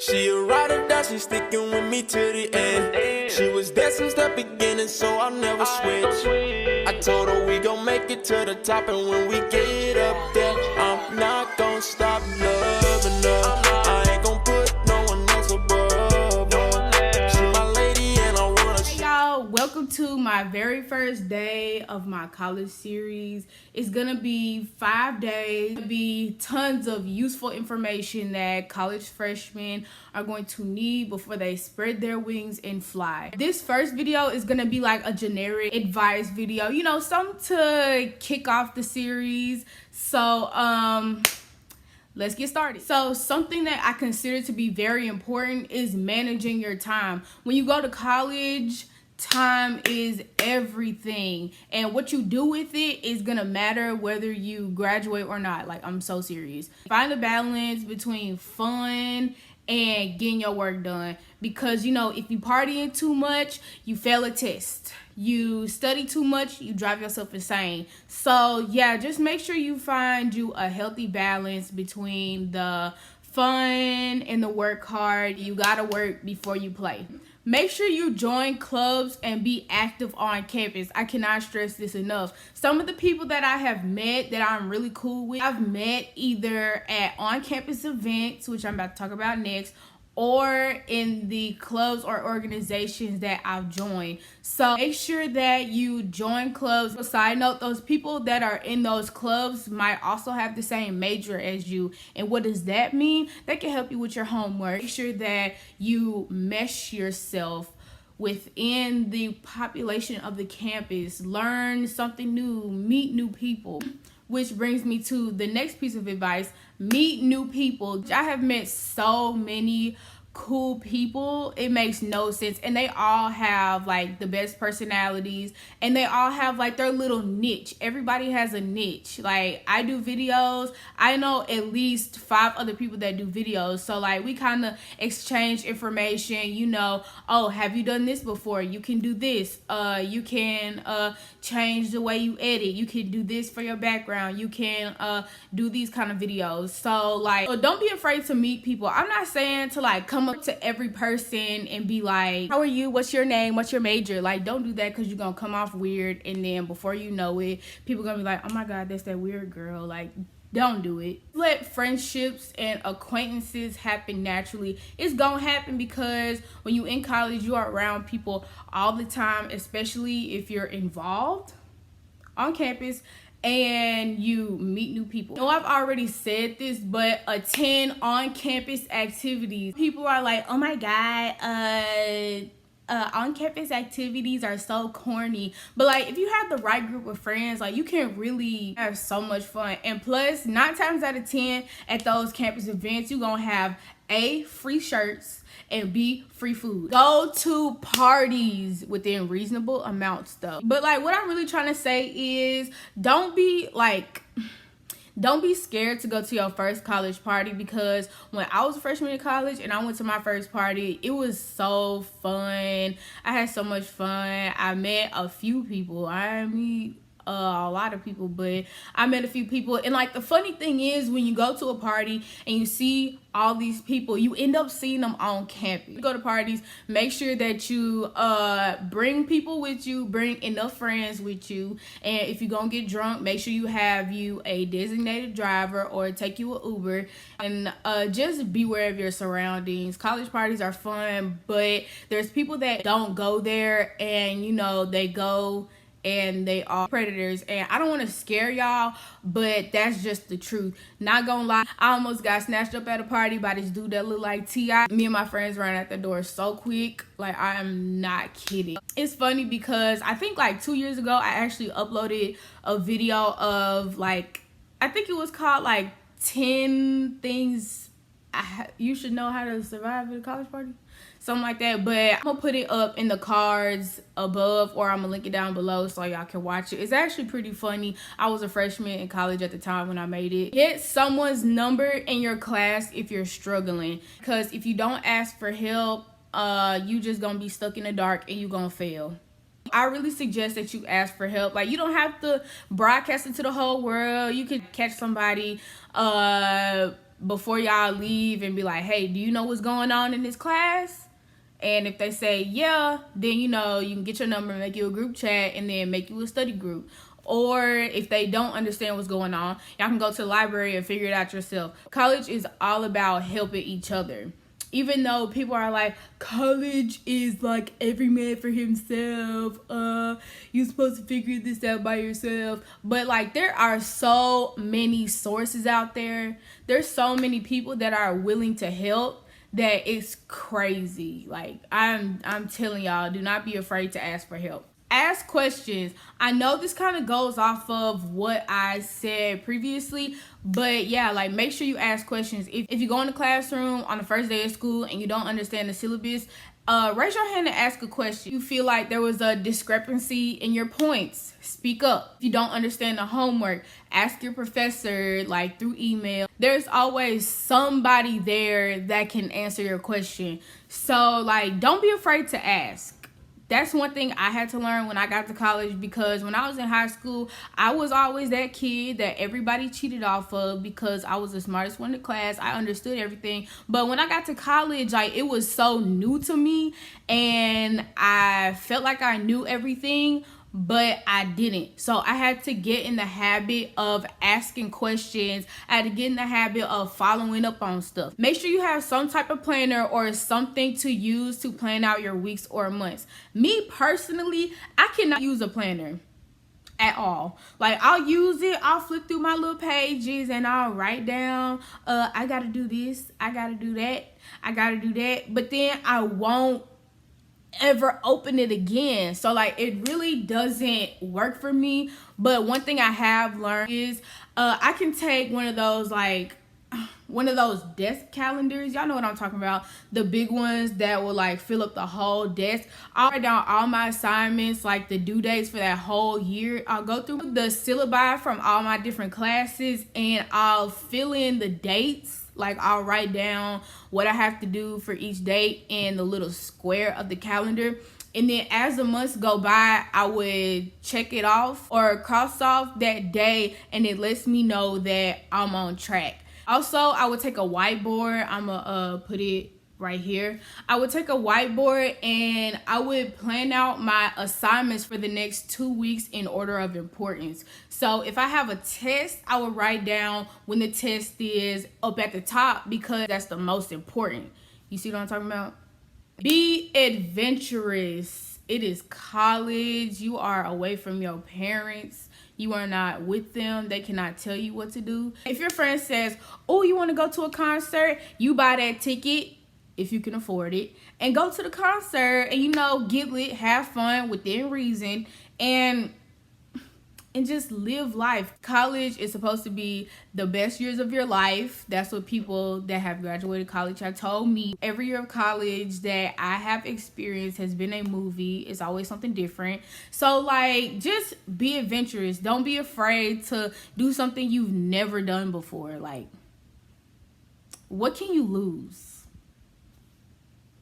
She a ride or die, she sticking with me to the end. She was there since the beginning, so I'll never switch. I told her we gon' make it to the top, and when we get up there, I'm not gon' stop loving her. I ain't gon' put no one else above her. She my lady and I wanna. Hey y'all, welcome to my very first day of my college series. It's gonna be 5 days. It'll be tons of useful information that college freshmen are going to need before they spread their wings and fly. This first video is gonna be like a generic advice video, you know, something to kick off the series. So let's get started. So something that I consider to be very important is managing your time. When you go to college, time is everything, and what you do with it is gonna matter whether you graduate or not. Like, I'm so serious. Find a balance between fun and getting your work done, because you know, if you partying too much, you fail a test. You study too much, you drive yourself insane. So yeah, just make sure you find you a healthy balance between the fun and the work hard. You gotta work before you play. Make sure you join clubs and be active on campus. I cannot stress this enough. Some of the people that I have met that I'm really cool with, I've met either at on-campus events, which I'm about to talk about next, or in the clubs or organizations that I've joined. So make sure that you join clubs. Side note, those people that are in those clubs might also have the same major as you. And what does that mean? That can help you with your homework. Make sure that you mesh yourself within the population of the campus. Learn something new, meet new people. Which brings me to the next piece of advice: meet new people. I have met so many cool people, it makes no sense, and they all have like the best personalities, and they all have like their little niche. Everybody has a niche. Like, I do videos, I know at least 5 other people that do videos, so like we kind of exchange information, you know. Oh, have you done this before? You can do this. You can change the way you edit. You can do this for your background. You can do these kind of videos. So like, don't be afraid to meet people. I'm not saying to like come up to every person and be like, how are you? What's your name? What's your major? Like, don't do that, because you're gonna come off weird, and then before you know it, people gonna be like, oh my god, that's that weird girl. Like, don't do it. Let friendships and acquaintances happen naturally. It's gonna happen because when you in college, you are around people all the time, especially if you're involved on campus and you meet new people. I know I've already said this, but attend on-campus activities. People are like, oh my god, on-campus activities are so corny, but like, if you have the right group of friends, like, you can really have so much fun. And plus, 9 times out of 10 at those campus events, you're gonna have A, free shirts, and B, free food. Go to parties within reasonable amounts though. But like, what I'm really trying to say is, don't be scared to go to your first college party, because when I was a freshman in college and I went to my first party, it was so fun. I had so much fun. I met a few people. I mean, a lot of people, but I met a few people. And like, the funny thing is, when you go to a party and you see all these people, you end up seeing them on campus. You go to parties, make sure that you bring people with you, bring enough friends with you, and if you're gonna get drunk, make sure you have you a designated driver or take you an Uber, and just beware of your surroundings. College parties are fun, but there's people that don't go there, and you know, they go and they are predators, and I don't want to scare y'all, but that's just the truth. Not gonna lie, I almost got snatched up at a party by this dude that looked like T.I. Me and my friends ran out the door so quick, like, I am not kidding. It's funny because I think like 2 years ago, I actually uploaded a video of like, I think it was called like 10 things you should know how to survive at a college party, something like that. But I'm gonna put it up in the cards above, or I'm gonna link it down below so y'all can watch it. It's actually pretty funny. I was a freshman in college at the time when I made it. Get someone's number in your class if you're struggling, because if you don't ask for help, you just gonna be stuck in the dark and you gonna fail. I really suggest that you ask for help. Like, you don't have to broadcast it to the whole world. You could catch somebody before y'all leave and be like, hey, do you know what's going on in this class? And if they say yeah, then you know you can get your number, make you a group chat, and then make you a study group. Or if they don't understand what's going on, y'all can go to the library and figure it out yourself. College is all about helping each other. Even though people are like, college is like every man for himself, you're supposed to figure this out by yourself. But like, there are so many sources out there. There's so many people that are willing to help that it's crazy. Like, I'm telling y'all, do not be afraid to ask for help. Ask questions. I know this kind of goes off of what I said previously, but yeah, like, make sure you ask questions. If you go in the classroom on the first day of school and you don't understand the syllabus, raise your hand and ask a question. You feel like there was a discrepancy in your points, speak up. If you don't understand the homework, ask your professor, like, through email. There's always somebody there that can answer your question. So like, don't be afraid to ask. That's one thing I had to learn when I got to college, because when I was in high school, I was always that kid that everybody cheated off of because I was the smartest one in the class. I understood everything. But when I got to college, like, it was so new to me and I felt like I knew everything, but I didn't. So I had to get in the habit of asking questions. I had to get in the habit of following up on stuff. Make sure you have some type of planner or something to use to plan out your weeks or months. Me personally, I cannot use a planner at all. Like, I'll use it, I'll flip through my little pages and I'll write down, I gotta do this, I gotta do that, I gotta do that, but then I won't ever open it again. So like, it really doesn't work for me. But one thing I have learned is I can take one of those desk calendars. Y'all know what I'm talking about, the big ones that will like fill up the whole desk. I'll write down all my assignments, like the due dates for that whole year. I'll go through the syllabi from all my different classes and I'll fill in the dates. Like, I'll write down what I have to do for each date in the little square of the calendar. And then as the months go by, I would check it off or cross off that day, and it lets me know that I'm on track. Also, I would take a whiteboard. I'm gonna put it right here. I would take a whiteboard and I would plan out my assignments for the next 2 weeks in order of importance. So if I have a test, I would write down when the test is up at the top because that's the most important. You see what I'm talking about? Be adventurous. It is college. You are away from your parents. You are not with them. They cannot tell you what to do. If your friend says, oh, you want to go to a concert, you buy that ticket if you can afford it and go to the concert and, you know, get lit, have fun within reason, and just live life. College is supposed to be the best years of your life. That's what people that have graduated college have told me. Every year of college that I have experienced has been a movie. It's always something different. So like, just be adventurous. Don't be afraid to do something you've never done before. Like, what can you lose?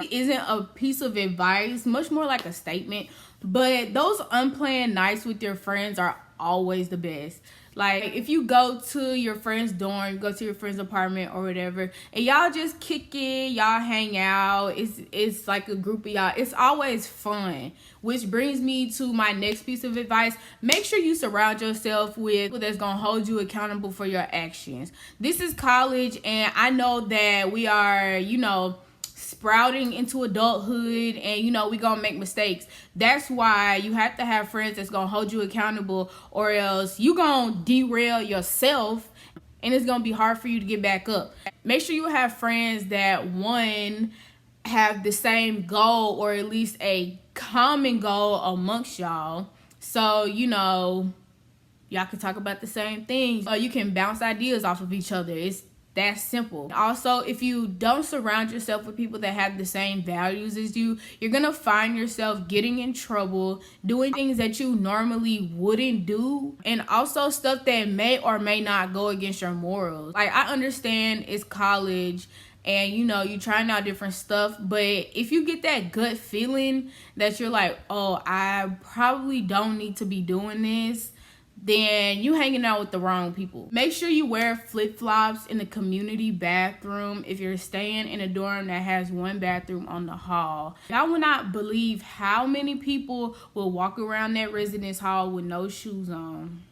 It isn't a piece of advice, much more like a statement, but those unplanned nights with your friends are always the best. Like, if you go to your friend's dorm, go to your friend's apartment or whatever, and y'all just kick it, y'all hang out, it's like a group of y'all, it's always fun. Which brings me to my next piece of advice. Make sure you surround yourself with people that's gonna hold you accountable for your actions. This is college, and I know that we are, you know, sprouting into adulthood, and you know, we gonna make mistakes. That's why you have to have friends that's gonna hold you accountable, or else you gonna derail yourself and it's gonna be hard for you to get back up. Make sure you have friends that, one, have the same goal or at least a common goal amongst y'all, so you know, y'all can talk about the same things, or you can bounce ideas off of each other. It's that simple. Also, if you don't surround yourself with people that have the same values as you, you're gonna find yourself getting in trouble, doing things that you normally wouldn't do, and also stuff that may or may not go against your morals. Like, I understand it's college and you know, you're trying out different stuff, but if you get that gut feeling that you're like, oh, I probably don't need to be doing this, then you hanging out with the wrong people. Make sure you wear flip-flops in the community bathroom if you're staying in a dorm that has one bathroom on the hall. Y'all will not believe how many people will walk around that residence hall with no shoes on.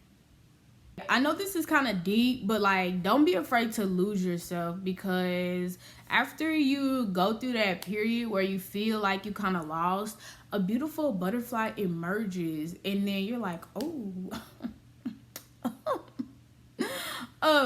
I know this is kind of deep, but like, don't be afraid to lose yourself, because after you go through that period where you feel like you kind of lost, a beautiful butterfly emerges, and then you're like, oh,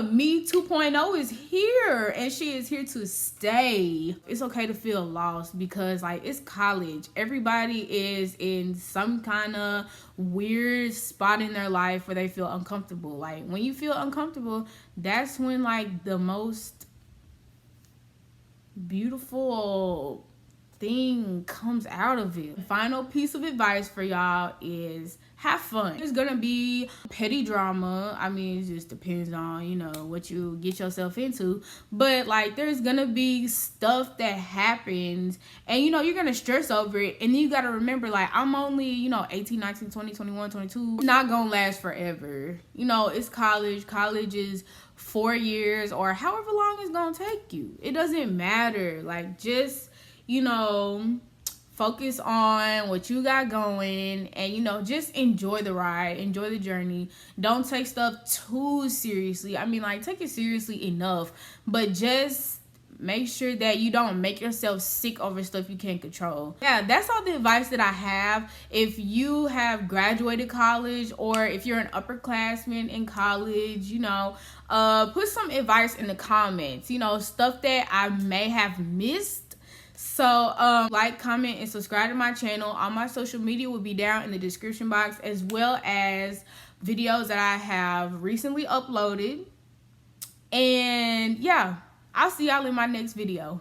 me 2.0 is here, and she is here to stay. It's okay to feel lost, because like, it's college. Everybody is in some kind of weird spot in their life where they feel uncomfortable. Like, when you feel uncomfortable, that's when like the most beautiful thing comes out of it. Final piece of advice for y'all is have fun. There's gonna be petty drama. I mean, it just depends on, you know, what you get yourself into. But like, there's gonna be stuff that happens, and you know, you're gonna stress over it. And then you gotta remember, like, I'm only, you know, 18, 19, 20, 21, 22. It's not gonna last forever. You know, it's college. College is 4 years or however long it's gonna take you. It doesn't matter. Like, just, you know, focus on what you got going, and you know, just enjoy the ride, enjoy the journey. Don't take stuff too seriously. I mean, like, take it seriously enough, but just make sure that you don't make yourself sick over stuff you can't control. Yeah, that's all the advice that I have. If you have graduated college, or if you're an upperclassman in college, you know, put some advice in the comments, you know, stuff that I may have missed. So like, comment, and subscribe to my channel. All my social media will be down in the description box, as well as videos that I have recently uploaded. And yeah, I'll see y'all in my next video.